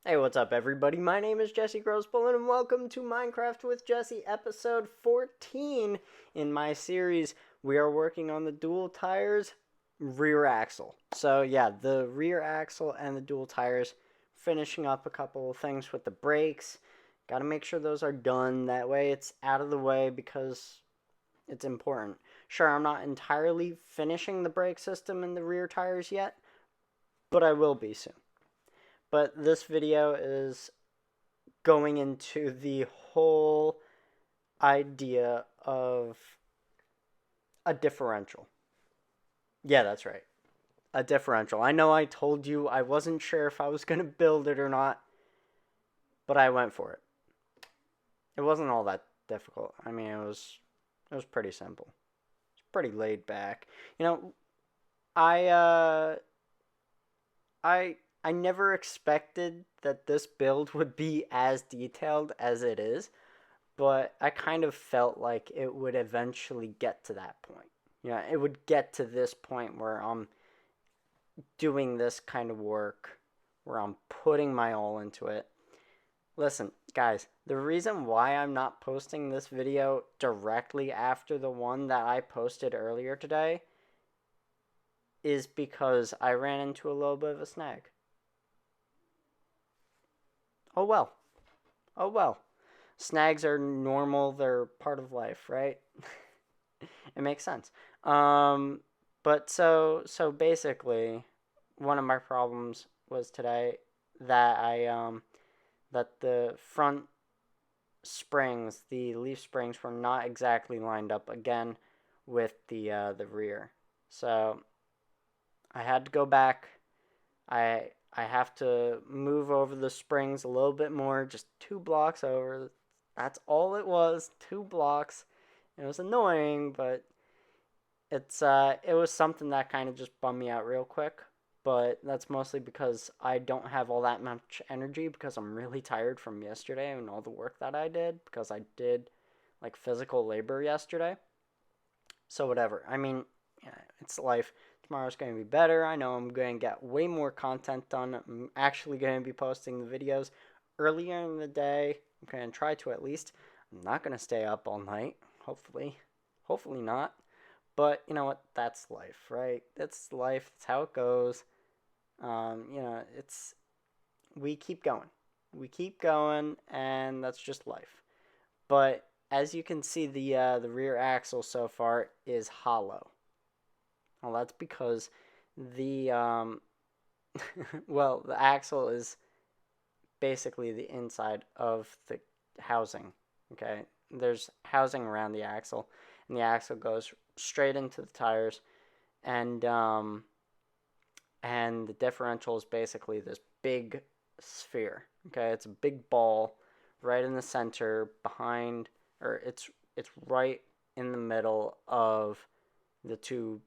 Hey, what's up, everybody? My name is Jesse Grossbullen, and welcome to Minecraft with Jesse, episode 14 in my series. We are working on the dual tires rear axle. So, yeah, the rear axle and the dual tires, finishing up a couple of things with the brakes. Got to make sure those are done. That way it's out of the way because it's important. Sure, I'm not entirely finishing the brake system in the rear tires yet, but I will be soon. But this video is going into the whole idea of a differential. Yeah, that's right. A differential. I know I told you I wasn't sure if I was going to build it or not, but I went for it. It wasn't all that difficult. I mean, it was pretty simple. It's pretty laid back. You know, I uh I never expected that this build would be as detailed as it is, but I kind of felt like it would eventually get to that point. Yeah, it would get to this point where I'm doing this kind of work, where I'm putting my all into it. Listen, guys, the reason why I'm not posting this video directly after the one that I posted earlier today is because I ran into a little bit of a snag. Oh well. Oh well. Snags are normal, they're part of life, right? It makes sense. Um, but so basically, one of my problems was today that that the front springs, the leaf springs, were not exactly lined up again with the rear. So I had to go back. I have to move over the springs a little bit more, just 2 blocks over. That's all it was, 2 blocks. It was annoying, but it was something that kind of just bummed me out real quick. But that's mostly because I don't have all that much energy because I'm really tired from yesterday and all the work that I did because I did like physical labor yesterday. So whatever. I mean, yeah, it's life. Tomorrow's going to be better. I know I'm going to get way more content done. I'm actually going to be posting the videos earlier in the day. I'm going to try to at least. I'm not going to stay up all night. Hopefully. Hopefully not. But you know what? That's life, right? That's life. That's how it goes. It's we keep going. We keep going, and that's just life. But as you can see, the rear axle so far is hollow. Well, that's because the well, the axle is basically the inside of the housing. Okay, there's housing around the axle, and the axle goes straight into the tires, and and the differential is basically this big sphere. Okay, it's a big ball right in the center behind, or it's right in the middle of the two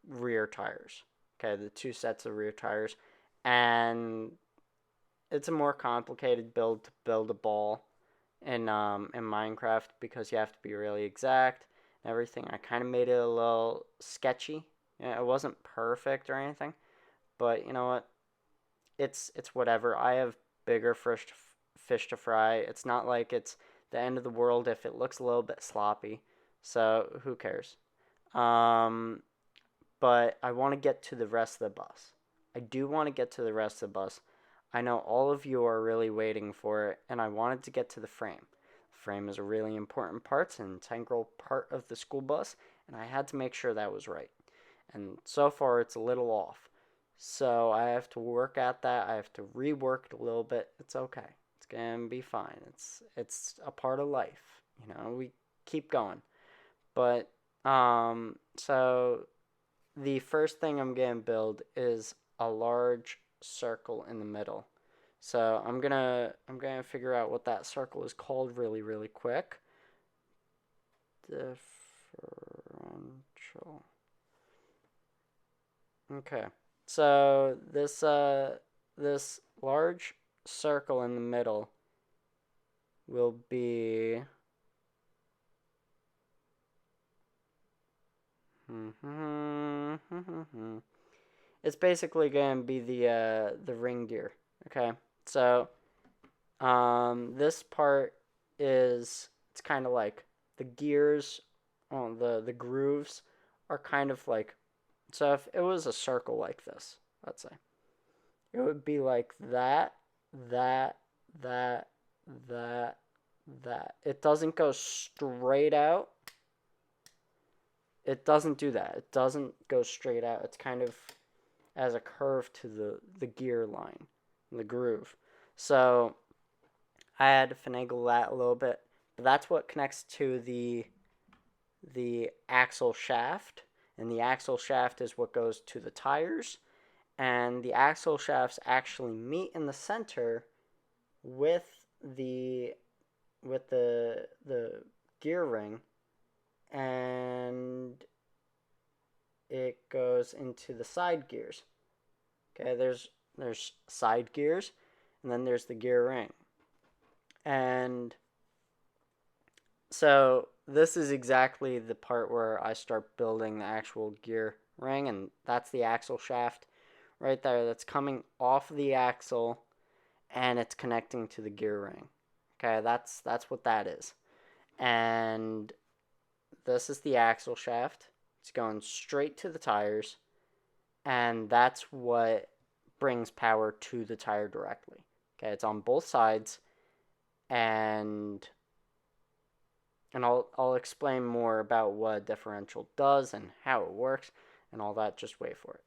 rear tires. Okay, the two sets of rear tires, and it's a more complicated build to build a ball in Minecraft because you have to be really exact and everything. I kind of made it a little sketchy. Yeah, it wasn't perfect or anything, but you know what? It's whatever. I have bigger fish to fry. It's not like it's the end of the world if it looks a little bit sloppy. So who cares? Um, but I want to get to the rest of the bus. I do want to get to the rest of the bus. I know all of you are really waiting for it, and I wanted to get to the frame. The frame is a really important part, it's an integral part of the school bus, and I had to make sure that was right. And so far, it's a little off. So I have to work at that. I have to rework it a little bit. It's okay. It's gonna be fine. It's a part of life. You know, we keep going. But so the first thing I'm gonna build is a large circle in the middle. So I'm gonna figure out what that circle is called really quick. Differential. Okay. So this large circle in the middle will be it's basically going to be the ring gear. Okay. So This part is, it's kind of like the gears on the grooves are kind of like, so if it was a circle like this, let's say, it would be like that, that, that, that, that. It doesn't go straight out. It doesn't do that. It doesn't go straight out. It's kind of as a curve to the gear line, the groove. So I had to finagle that a little bit, but that's what connects to the axle shaft, and the axle shaft is what goes to the tires, and the axle shafts actually meet in the center with the the gear ring, and it goes into the side gears. Okay, there's side gears, and then there's the gear ring. And so this is exactly the part where I start building the actual gear ring, and that's the axle shaft right there that's coming off the axle, and it's connecting to the gear ring. Okay, that's what that is. And this is the axle shaft. It's going straight to the tires, and that's what brings power to the tire directly. Okay, it's on both sides, and I'll explain more about what a differential does and how it works and all that. Just wait for it.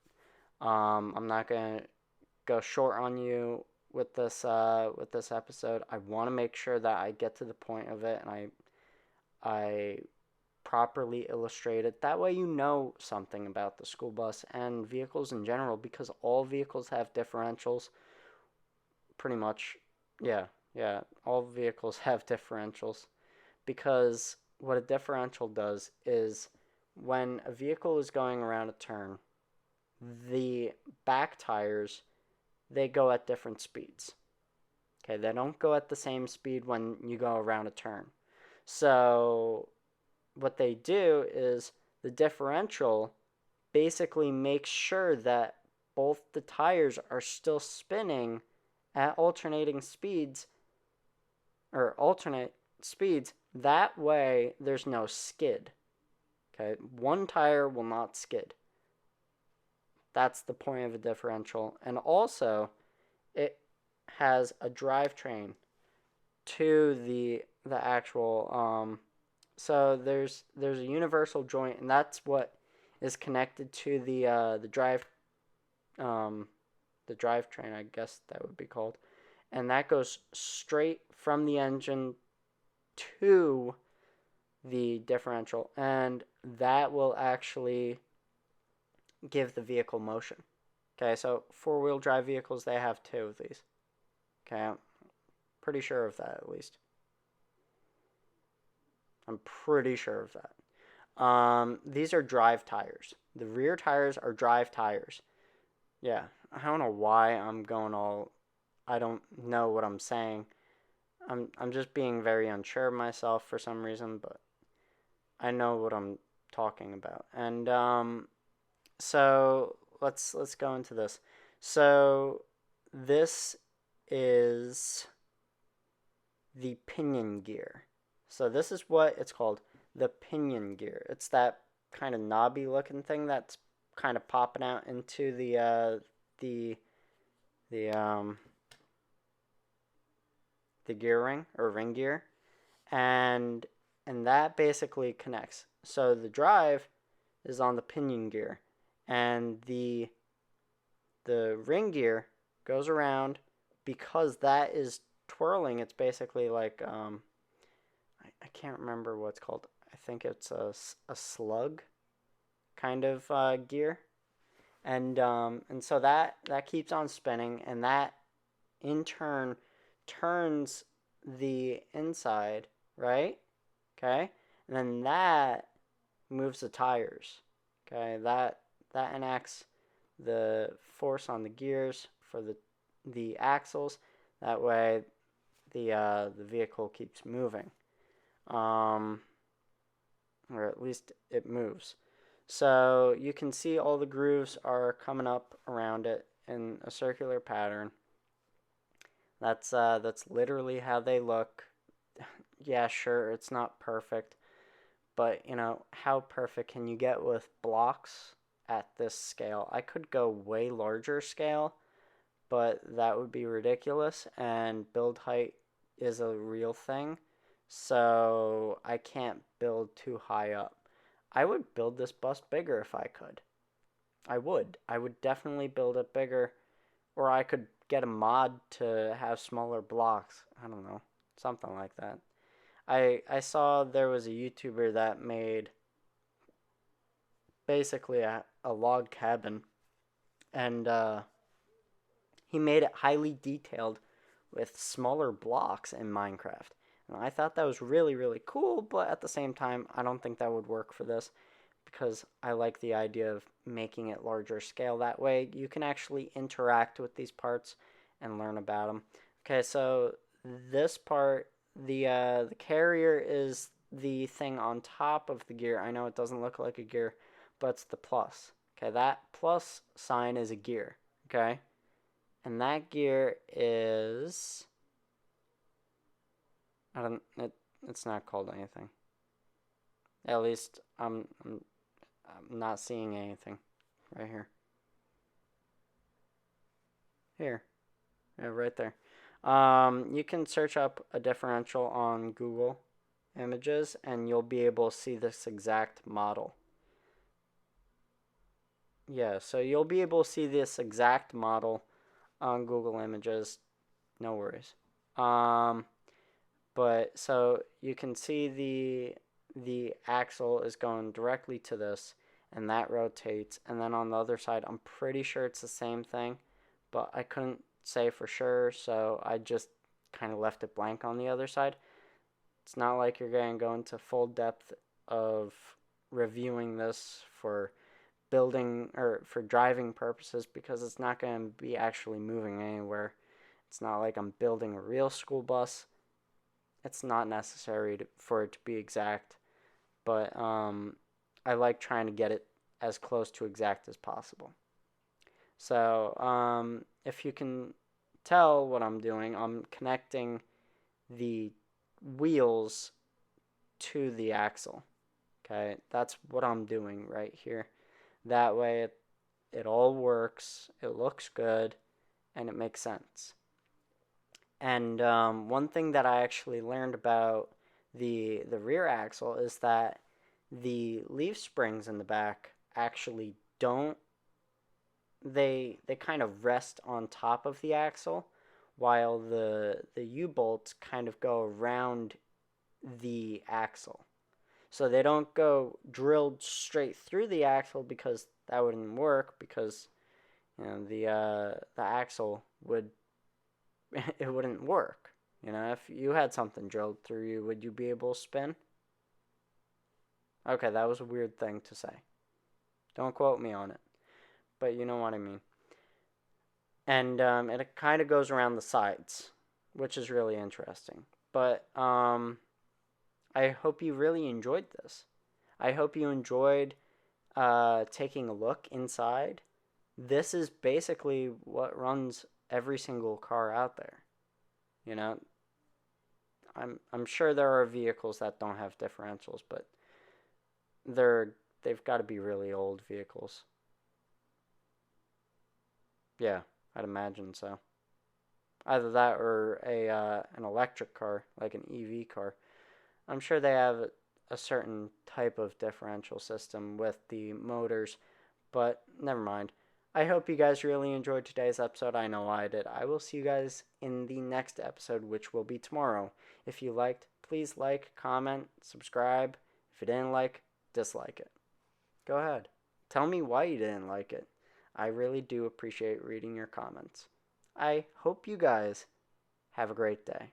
I'm not gonna go short on you with this episode. I want to make sure that I get to the point of it, and I properly illustrate it. That way you know something about the school bus and vehicles in general, because all vehicles have differentials. Pretty much, yeah, yeah. All vehicles have differentials, because what a differential does is when a vehicle is going around a turn, the back tires, they go at different speeds. Okay, they don't go at the same speed when you go around a turn. So what they do is the differential basically makes sure that both the tires are still spinning at alternating speeds, or alternate speeds. That way there's no skid. Okay, one tire will not skid. That's the point of a differential. And also, it has a drivetrain to the actual so there's a universal joint, and that's what is connected to um the drivetrain, I guess that would be called, and that goes straight from the engine to the differential, and that will actually give the vehicle motion. Okay, so four-wheel drive vehicles, they have two of these. Okay, I'm pretty sure of that, at least. I'm pretty sure of that. These are drive tires. The rear tires are drive tires. Yeah, I don't know why I'm going all. I don't know what I'm saying. I'm just being very unsure of myself for some reason, but I know what I'm talking about. And so let's go into this. So this is the pinion gear. So this is what it's called, the pinion gear. It's that kind of knobby looking thing that's kind of popping out into the the gear ring, or ring gear, and that basically connects. So the drive is on the pinion gear, and the ring gear goes around, because that is twirling. It's basically like I can't remember what it's called. I think it's a slug kind of gear, and so that keeps on spinning, and that in turn turns the inside, right? Okay, and then that moves the tires. Okay, that enacts the force on the gears for the axles. That way, the vehicle keeps moving, or at least it moves. So you can see all the grooves are coming up around it in a circular pattern. That's literally how they look. Yeah, sure, it's not perfect, but how perfect can you get with blocks at this scale? I could go way larger scale, but that would be ridiculous, and build height is a real thing, so I can't build too high up. I would build this bus bigger if I could. I would. I would definitely build it bigger, or I could get a mod to have smaller blocks. I don't know, something like that. I saw there was a YouTuber that made basically a log cabin, and he made it highly detailed with smaller blocks in Minecraft. And I thought that was really, really cool, but at the same time, I don't think that would work for this because I like the idea of making it larger scale. That way, you can actually interact with these parts and learn about them. Okay, so this part, the carrier is the thing on top of the gear. I know it doesn't look like a gear, but it's the plus. Okay, that plus sign is a gear. Okay, and that gear is I don't it's not called anything. At least I'm not seeing anything right here. Here. Yeah, right there. You can search up a differential on Google Images and you'll be able to see this exact model. Yeah, so you'll be able to see this exact model on Google Images. No worries. But so you can see the axle is going directly to this, and that rotates. And then on the other side, I'm pretty sure it's the same thing, but I couldn't say for sure, so I just kind of left it blank on the other side. It's not like you're going to go into full depth of reviewing this for building or for driving purposes because it's not going to be actually moving anywhere. It's not like I'm building a real school bus. It's not necessary for it to be exact, but I like trying to get it as close to exact as possible. So if you can tell what I'm doing, I'm connecting the wheels to the axle. Okay, that's what I'm doing right here. That way it all works, it looks good, and it makes sense. And one thing that I actually learned about the rear axle is that the leaf springs in the back actually don't they kind of rest on top of the axle while the U-bolts kind of go around the axle. So they don't go drilled straight through the axle because that wouldn't work because the axle would it wouldn't work. If you had something drilled through you, would you be able to spin? Okay, that was a weird thing to say. Don't quote me on it, but you know what I mean. And it kind of goes around the sides, which is really interesting. But I hope you really enjoyed this. I hope you enjoyed taking a look inside. This is basically what runs every single car out there. You know, I'm sure there are vehicles that don't have differentials, but they've got to be really old vehicles. Yeah, I'd imagine so. Either that or a an electric car, like an EV car. I'm sure they have a certain type of differential system with the motors, but never mind. I hope you guys really enjoyed today's episode. I know I did. I will see you guys in the next episode, which will be tomorrow. If you liked, please like, comment, subscribe. If you didn't like, dislike it. Go ahead. Tell me why you didn't like it. I really do appreciate reading your comments. I hope you guys have a great day.